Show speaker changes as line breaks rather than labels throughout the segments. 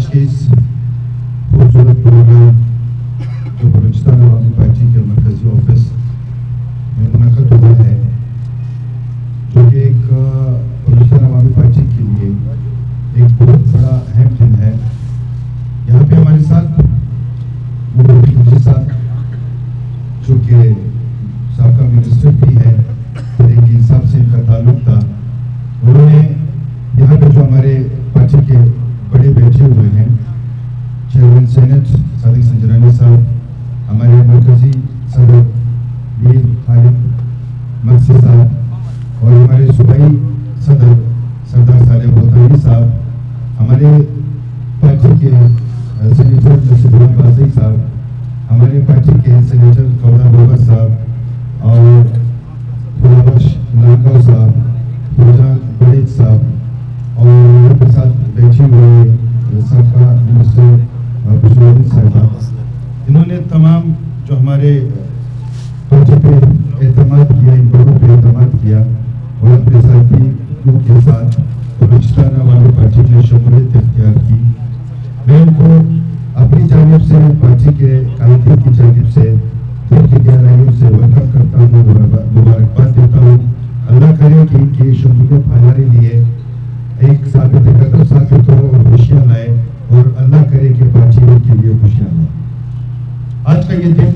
आज के इस खूबसूरत प्रोग्राम जो बलूचिस्तान अवामी पार्टी के मरकजी ऑफिस में मुनक़द हुआ है, जो कि एक बलूचिस्तान अवामी पार्टी के लिए एक बहुत बड़ा अहम दिन है। यहाँ पे हमारे साथ मंजूर साहब जो कि साबका मिनिस्टर भी है, तरीके हिसाब से इनका ताल्लुक था, उन्होंने यहाँ पे जो हमारे पार्टी के बड़े बैठे हुए हैं, चेयरमैन सेनेट सादिक संजरानी साहब, हमारे मरकजी सदर मीर खालिद मकसी साहब और हमारे सूबाई सदर सरदार साले बोतानी साहब, हमारे पार्टी के सेनेटर नसीबुल्लाह बाज़ी साहब, हमारे पार्टी के सेनेटर कौड़ा बाबर साहब और खुलाबख्श लांगाव साहब, फौजान बड़ेज साहब और उनके साथ बैठे हुए साबका मिनिस्टर पशतुआं साहिबा, इन्होंने तमाम जो हमारे पार्टी पे एतमाद किया, इन लोगों पे एतमाद किया और अपने साथियों के साथ बलूचिस्तान अवामी पार्टी की शमूलियत इख्तियार की। मैं उनको अपनी जानिब से, पार्टी के कायदीन की जानिब से दिल की गहराइयों से वेलकम करता हूँ, मुबारकबाद देता हूँ। अल्लाह करे कि इनकी शमूलियत हमारे लिए एक साबित कदम साबित हो और खुशियाँ लाए, और अल्लाह करे कि पार्टी उनके लिए खुशियाँ लाए। आज का ये दिन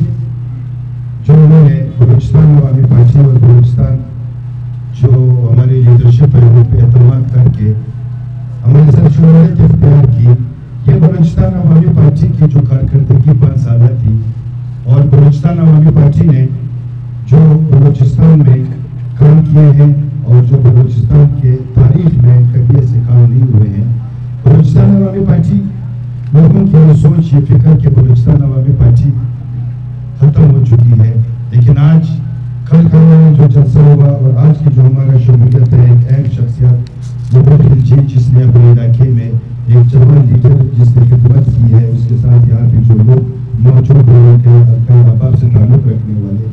जो उन्होंने बलूचिस्तान अवामी पार्टी और बलूचिस्तान जो हमारी लीडरशिप है उन पर एतमाद करके हमारे साथ शमूलियत इख्तियार की, ये बलूचिस्तान अवामी पार्टी की जो कारकर्दगी 5 साल थी, और बलूचिस्तान अवामी पार्टी ने जो बलूचिस्तान में काम किए हैं और जो बलूचिस्तान के तारीख में कभी ऐसे काम नहीं हुए हैं। बलूचिस्तान अवामी पार्टी लोगों की ये सोच, ये फिक्र कि बलूचिस्तान अवामी पार्टी खत्म हो चुकी है, लेकिन आज कल में जो जलसा हुआ और आज की जो हमारा शमूलियत है, एक अहम शख्सियत मंजूर जी, जिसने अपने इलाके में एक जवान लीडर जिसने खिदमत की है, उसके साथ यहाँ पे जो लोग मौजूद हैं उनके बाप से ताल्लुक रखने वाले,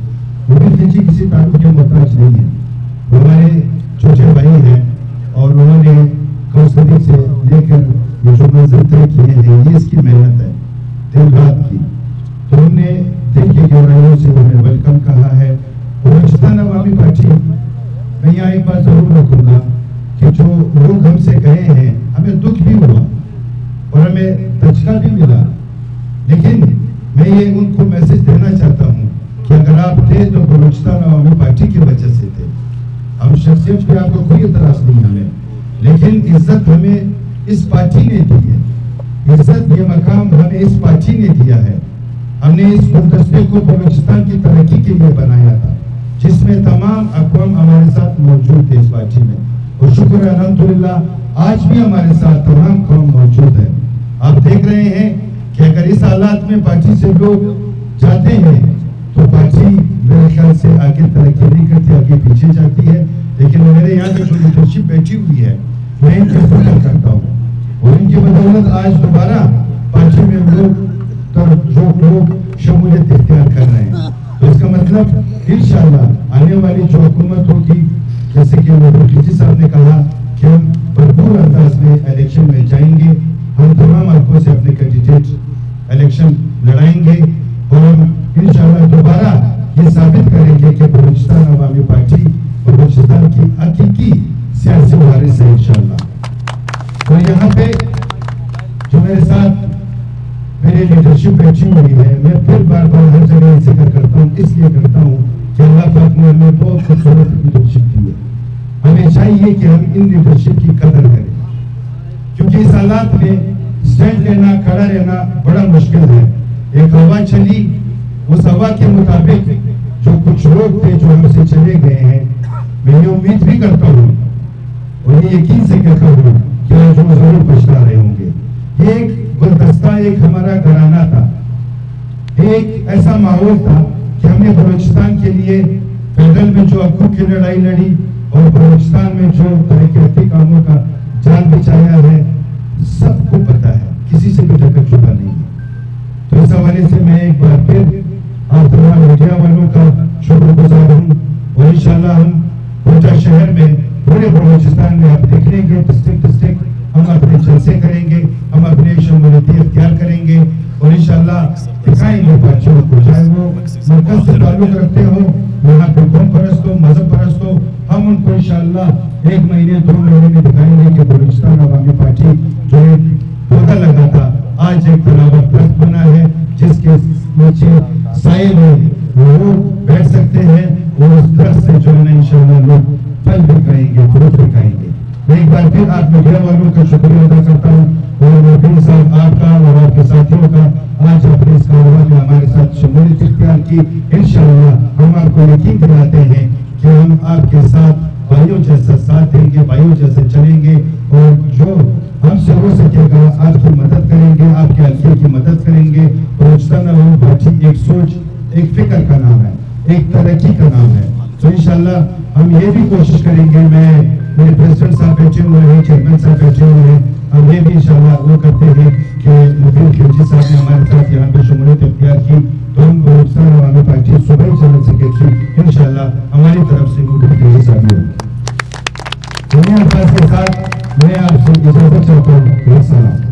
मंजूर जी किसी ताल्लुक के मोहताज नहीं है। वो हमारे छोटे भाई हैं और उन्होंने कौंसलिंग से लेकर ये जो मंजिल तय किए हैं, ये इसकी मेहनत है दिन रात की। तो हमने दिल की गहराइयों से उन्हें वेलकम कहा है। बलूचिस्तान अवामी पार्टी, मैं यहाँ एक बात जरूर रखूंगा कि जो लोग हमसे गए हैं, हमें दुख भी हुआ और हमें धचका भी मिला, लेकिन मैं ये उनको मैसेज देना चाहता हूँ कि अगर आप थे तो बलूचिस्तान अवामी पार्टी की वजह से थे। हम शख्सियत पे आपको कोई इतराज नहीं हमें, लेकिन इज्जत हमें इस पार्टी ने दी है, इज्जत ये मकाम हमें इस पार्टी ने दिया है। हमने इस गुलदस्ते को बलूचिस्तान की तरक्की के लिए बनाया था, जिसमें तमाम अक़वाम हमारे साथ मौजूद थे इस पार्टी में, और शुक्र है अल्हम्दुलिल्लाह आज भी हमारे साथ तमाम कौम मौजूद है। आप देख रहे हैं कि अगर इस हालात में पार्टी से लोग जाते हैं तो पार्टी मेरे ख्याल से आगे तरक्की नहीं करती, आगे पीछे जाती है। लेकिन मेरे यहाँ पे जो लीडरशिप बैठी हुई है, मैं इनकी कदर करता हूँ, और इनकी बदौलत आज दोबारा पार्टी में लोग शमूलियत इख्तियार कर रहे हैं। तो इसका मतलब इंशाअल्लाह आने वाली जो हुकूमत होगी, जैसे कि मंजूर साहब ने कहा कि हम भरपूर अंदाज में इलेक्शन में जाएंगे, हम तमाम हल्कों से अपने कैंडिडेट इलेक्शन लड़ाएंगे और हम इंशाअल्लाह दोबारा ये साबित करेंगे कि बलूचिस्तान अवामी पार्टी बलूचिस्तान की हकीकी सियासी वारिस है इंशाअल्लाह। तो यहाँ पे जो मेरे साथ मेरी लीडरशिप बैठी हुई है, मैं फिर बार बार हर जगह जिक्र करता हूँ, इसलिए करता हूँ कि अल्लाह पाक ने हमें बहुत खूबसूरत लीडरशिप दी है। हमें चाहिए कि हम इन लीडरशिप की कदर करें, क्योंकि इस हालात में स्टैंड लेना, खड़ा रहना बड़ा मुश्किल है। एक हवा चली, उस हवा के मुताबिक जो कुछ लोग थे जो हमसे चले गए हैं, मैं ये उम्मीद भी करता हूँ और ये यकीन से कहता हूँ कि आज वो जरूर पछता रहे होंगे। ये एक गुलदस्ता, एक हमारा घराना था, एक ऐसा माहौल था कि हमने बलूचिस्तान के लिए पैदल में जो हकों की लड़ाई लड़ी और बलूचिस्तान में जो तरक्याती कामों का जाल बिछाया है, सबको पता है, किसी से भी ढका छुपा नहीं है। तो इस हवाले से मैं एक बार फिर आप तमाम मीडिया वालों का शुक्रगुजार हूँ, और इंशाअल्लाह हम कोटा शहर में, पूरे बलूचिस्तान में आप देख लेंगे, डिस्ट्रिक्ट हम अपने जलसे करेंगे, हम अपने इंशाल्लाह दिखाएंगे पार्टियों को, चाहे वो मरकज से ताल्लुक रखते हो, यहाँ पे कौम परस्त हो, मजहब परस्त हो, हम उनको इंशाल्लाह 1 महीने 2 महीने में दिखाएंगे कि बलूचिस्तान अवामी पार्टी जो एक पौधा लगा था आज एक तलावत दरख्त बना है, जिसके नीचे साए में वो बैठ सकते हैं और उस दरख्त से जो है ना इंशाल्लाह लोग फल भी खाएंगे, फ्रूट भी खाएंगे। मैं एक बार फिर आप मीडिया वालों का शुक्रिया अदा करता हूँ और मोहम्मद साहब आपका और आपके साथियों का आज अपने इस कार्यक्रम में हमारे साथ शमूलियत इख्तियार की। इंशाल्लाह हम आपको यकीन दिलाते हैं कि हम आपके साथ भाइयों जैसा साथ देंगे, भाइयों जैसे चलेंगे और जो हमसे हो सकेगा आपकी मदद करेंगे, आपके हल्के की मदद करेंगे। बलूचिस्तान अवामी पार्टी एक सोच, एक फिक्र का नाम है, एक तरक्की का नाम है। तो इंशाल्लाह हम ये भी कोशिश करेंगे, मेरे प्रेसिडेंट साहब बैठे हुए हैं, चेयरमैन साहब बैठे हुए हैं, हम ये भी इंशाल्लाह वो करते हैं कि मुफीद खिलजी साहब ने हमारे साथ यहाँ पे शमूलियत इख्तियार की, तो हम बलूचिस्तान अवामी पार्टी सूबाई जनरल सेक्रेटरी इंशाल्लाह हमारी तरफ से मुफीद खिलजी साहब होंगे। के साथ मैं आपसे इजाजत चाहता हूँ।